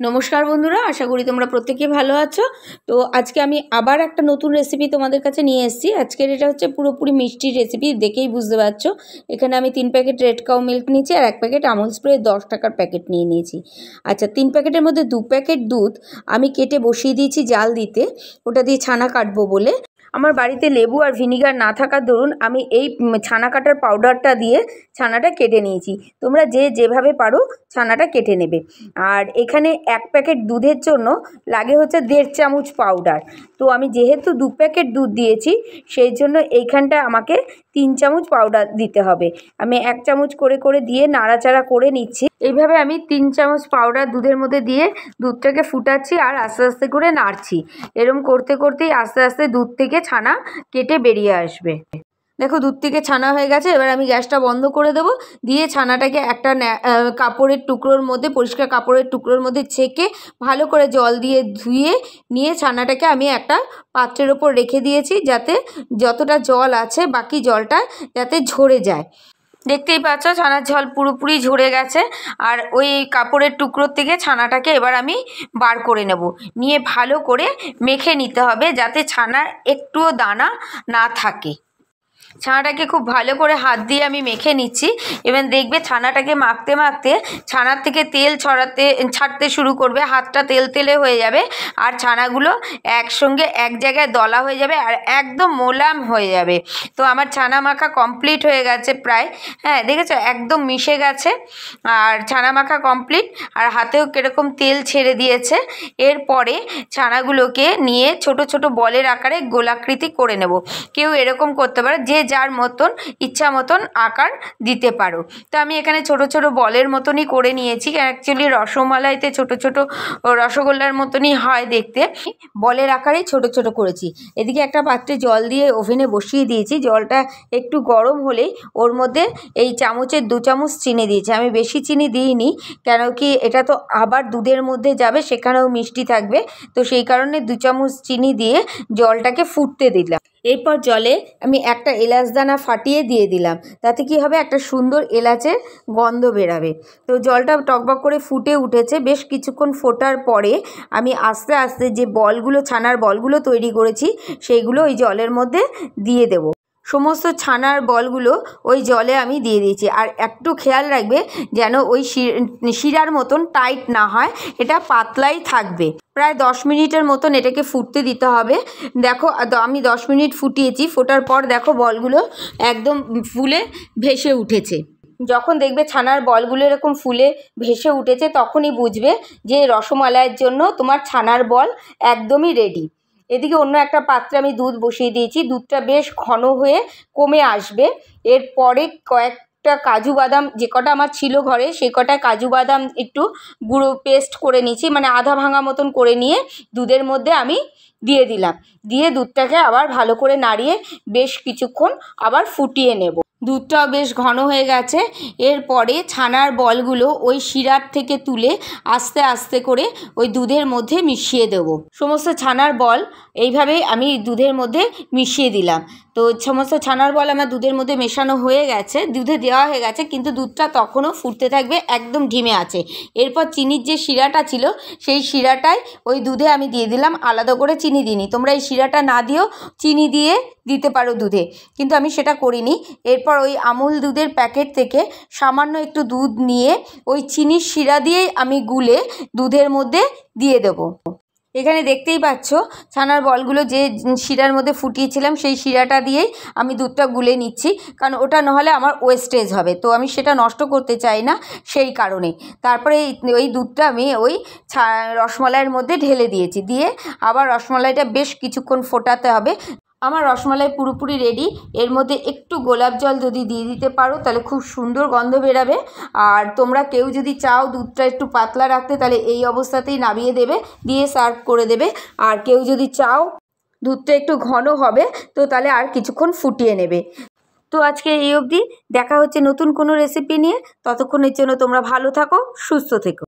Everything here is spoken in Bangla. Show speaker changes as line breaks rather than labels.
নমস্কার বন্ধুরা, আশা করি তোমরা প্রত্যেকেই ভালো আছো। তো আজকে আমি আবার একটা নতুন রেসিপি তোমাদের কাছে নিয়ে এসেছি। আজকের এটা হচ্ছে পুরোপুরি মিষ্টির রেসিপি, দেখেই বুঝতে পারছো। এখানে আমি 3 প্যাকেট রেড কাউ মিল্ক নিয়েছি আর 1 প্যাকেট আমুল স্প্রে 10 টাকার প্যাকেট নিয়ে নিয়েছি। আচ্ছা, 3 প্যাকেটের মধ্যে 2 প্যাকেট দুধ আমি কেটে বসিয়ে দিয়েছি জাল দিতে, ওটা দিয়ে ছানা কাটবো বলে। আমার বাড়িতে লেবু আর ভিনিগার না থাকার দরুন আমি এই ছানা কাটার পাউডারটা দিয়ে ছানাটা কেটে নিয়েছি। তোমরা যে যেভাবে পারো ছানাটা কেটে নেবে। আর এখানে 1 প্যাকেট দুধের জন্য লাগে হচ্ছে 1.5 চামচ পাউডার। তো আমি যেহেতু 2 প্যাকেট দুধ দিয়েছি সেই জন্য এইখানটা আমাকে 3 চামচ পাউডার দিতে হবে। আমি 1 চামচ করে করে দিয়ে নাড়াচাড়া করে নিচ্ছি। এইভাবে আমি 3 চামচ পাউডার দুধের মধ্যে দিয়ে দুধটাকে ফুটাচ্ছি আর আস্তে আস্তে করে নাড়ছি। এরকম করতে করতেই আস্তে আস্তে দুধ থেকে ছানা কেটে বেরিয়ে আসবে। দেখো, দুধ থেকে ছানা হয়ে গেছে। এবার আমি গ্যাসটা বন্ধ করে দেবো, দিয়ে ছানাটাকে একটা কাপড়ের টুকরোর মধ্যে, পরিষ্কার কাপড়ের টুকরোর মধ্যে ছেঁকে ভালো করে জল দিয়ে ধুয়ে নিয়ে ছানাটাকে আমি একটা পাত্রের ওপর রেখে দিয়েছি, যাতে যতটা জল আছে বাকি জলটা যাতে ঝরে যায়। দেখতেই পাচ্ছ ছানার জল পুরোপুরি ঝরে গেছে। আর ওই কাপড়ের টুকরোর থেকে ছানাটাকে এবার আমি বার করে নেব, নিয়ে ভালো করে মেখে নিতে হবে যাতে ছানার একটুও দানা না থাকে। ছানাটাকে খুব ভালো করে হাত দিয়ে আমি মেখে নিচ্ছি। এবার দেখবে ছানাটাকে মাখতে মাখতে ছানার থেকে তেল ছাড়তে শুরু করবে, হাতটা তেল তেলে হয়ে যাবে আর ছানাগুলো একসঙ্গে এক জায়গায় দলা হয়ে যাবে আর একদম মোলায়েম হয়ে যাবে। তো আমার ছানা মাখা কমপ্লিট হয়ে গেছে প্রায়। হ্যাঁ, দেখেছো একদম মিশে গেছে আর ছানা মাখা কমপ্লিট। আর হাতেও কীরকম তেল ছেড়ে দিয়েছে। এরপরে ছানাগুলোকে নিয়ে ছোট ছোট বলের আকারে গোলাকৃতি করে নেব। কেউ এরকম করতে পারে, যে যার মতন ইচ্ছা মতন আকার দিতে পারো। তো আমি এখানে ছোট ছোট বলের মতনই করে নিয়েছি। অ্যাকচুয়ালি রসমালাইতে ছোট ছোট রসগোল্লার মতনই হয় দেখতে, বলের আকারেই ছোট ছোট করেছি। এদিকে একটা পাত্রে জল দিয়ে ওভেনে বসিয়ে দিয়েছি। জলটা একটু গরম হলেই ওর মধ্যে এই চামচের 2 চামচ চিনি দিয়েছি। আমি বেশি চিনি দিইনি, কেন কি এটা তো আবার দুধের মধ্যে যাবে, সেখানেও মিষ্টি থাকবে। তো সেই কারণে 2 চামচ চিনি দিয়ে জলটাকে ফুটতে দিলাম। এরপর জলে আমি একটা এলাচ দানা ফাটিয়ে দিয়ে দিলাম, তাতে কি হবে, একটা সুন্দর এলাচের গন্ধ বেরাবে। তো জলটা টকবক করে ফুটে উঠেছে। বেশ কিছুক্ষণ ফোটার পরে আমি আস্তে আস্তে যে বলগুলো, ছানার বলগুলো তৈরি করেছি সেইগুলো ওই জলের মধ্যে দিয়ে দেব। সমস্ত ছানার বলগুলো ওই জলে আমি দিয়ে দিয়েছি। আর একটু খেয়াল রাখবে যেন ওই শিরার মতন টাইট না হয়, এটা পাতলাই থাকবে। প্রায় 10 মিনিটের মতন এটাকে ফুটতে দিতে হবে। দেখো আমি 10 মিনিট ফুটিয়েছি। ফোটার পর দেখো বলগুলো একদম ফুলে ভেসে উঠেছে। যখন দেখবে ছানার বলগুলো এরকম ফুলে ভেসে উঠেছে তখনই বুঝবে যে রসমালাইয়ের জন্য তোমার ছানার বল একদমই রেডি। এদিকে অন্য একটা পাত্রে আমি দুধ বসিয়ে দিয়েছি। দুধটা বেশ ঘন হয়ে কমে আসবে। এরপরে কয়েকটা কাজু বাদাম, যে কটা আমার ছিল ঘরে সেই কটা কাজু বাদাম একটু গুঁড়ো পেস্ট করে নিয়েছি, মানে আধা ভাঙা মতন করে নিয়ে দুধের মধ্যে আমি দিয়ে দিলাম। দিয়ে দুধটাকে আবার ভালো করে নাড়িয়ে বেশ কিছুক্ষণ আবার ফুটিয়ে নেব। দুধটাও বেশ ঘন হয়ে গেছে। এরপরে ছানার বলগুলো ওই শিরার থেকে তুলে আস্তে আস্তে করে ওই দুধের মধ্যে মিশিয়ে দেব। সমস্ত ছানার বল এইভাবেই আমি দুধের মধ্যে মিশিয়ে দিলাম। তো সমস্ত ছানার বল আমার দুধের মধ্যে মেশানো হয়ে গেছে, দুধে দেওয়া হয়ে গেছে, কিন্তু দুধটা তখনও ফুটতে থাকবে, একদম ঢিমে আছে। এরপর চিনির যে শিরাটা ছিল সেই শিরাটাই ওই দুধে আমি দিয়ে দিলাম। আলাদা করে চিনি দিইনি, তোমরা এই শিরাটা না দিয়েও চিনি দিয়ে দিতে পারো দুধে, কিন্তু আমি সেটা করিনি। এরপর ওই আমুল দুধের প্যাকেট থেকে সামান্য একটু দুধ নিয়ে ওই চিনির শিরা দিয়েই আমি গুলে দুধের মধ্যে দিয়ে দেবো। এখানে দেখতেই পাচ্ছ ছানার বলগুলো যে শিরার মধ্যে ফুটিয়েছিলাম সেই শিরাটা দিয়েই আমি দুধটা গুলে নিচ্ছি, কারণ ওটা নাহলে আমার ওয়েস্টেজ হবে। তো আমি সেটা নষ্ট করতে চাই না, সেই কারণে। তারপরে ওই দুধটা আমি ওই রসমালাইয়ের মধ্যে ঢেলে দিয়েছি। দিয়ে আবার রসমালাইটা বেশ কিছুক্ষণ ফোটাতে হবে। আমার রসমালাই পুরোপুরি রেডি। এর মধ্যে একটু গোলাপ জল যদি দিয়ে দিতে পারো তাহলে খুব সুন্দর গন্ধ বেরাবে। আর তোমরা কেউ যদি চাও দুধটা একটু পাতলা রাখতে, তাহলে এই অবস্থাতেই নামিয়ে দেবে, দিয়ে সার্ভ করে দেবে। আর কেউ যদি চাও দুধটা একটু ঘন হবে, তো তাহলে আর কিছুক্ষণ ফুটিয়ে নেবে। তো আজকে এই অবধি, দেখা হচ্ছে নতুন কোনো রেসিপি নিয়ে। ততক্ষণের জন্য তোমরা ভালো থাকো, সুস্থ থেকো।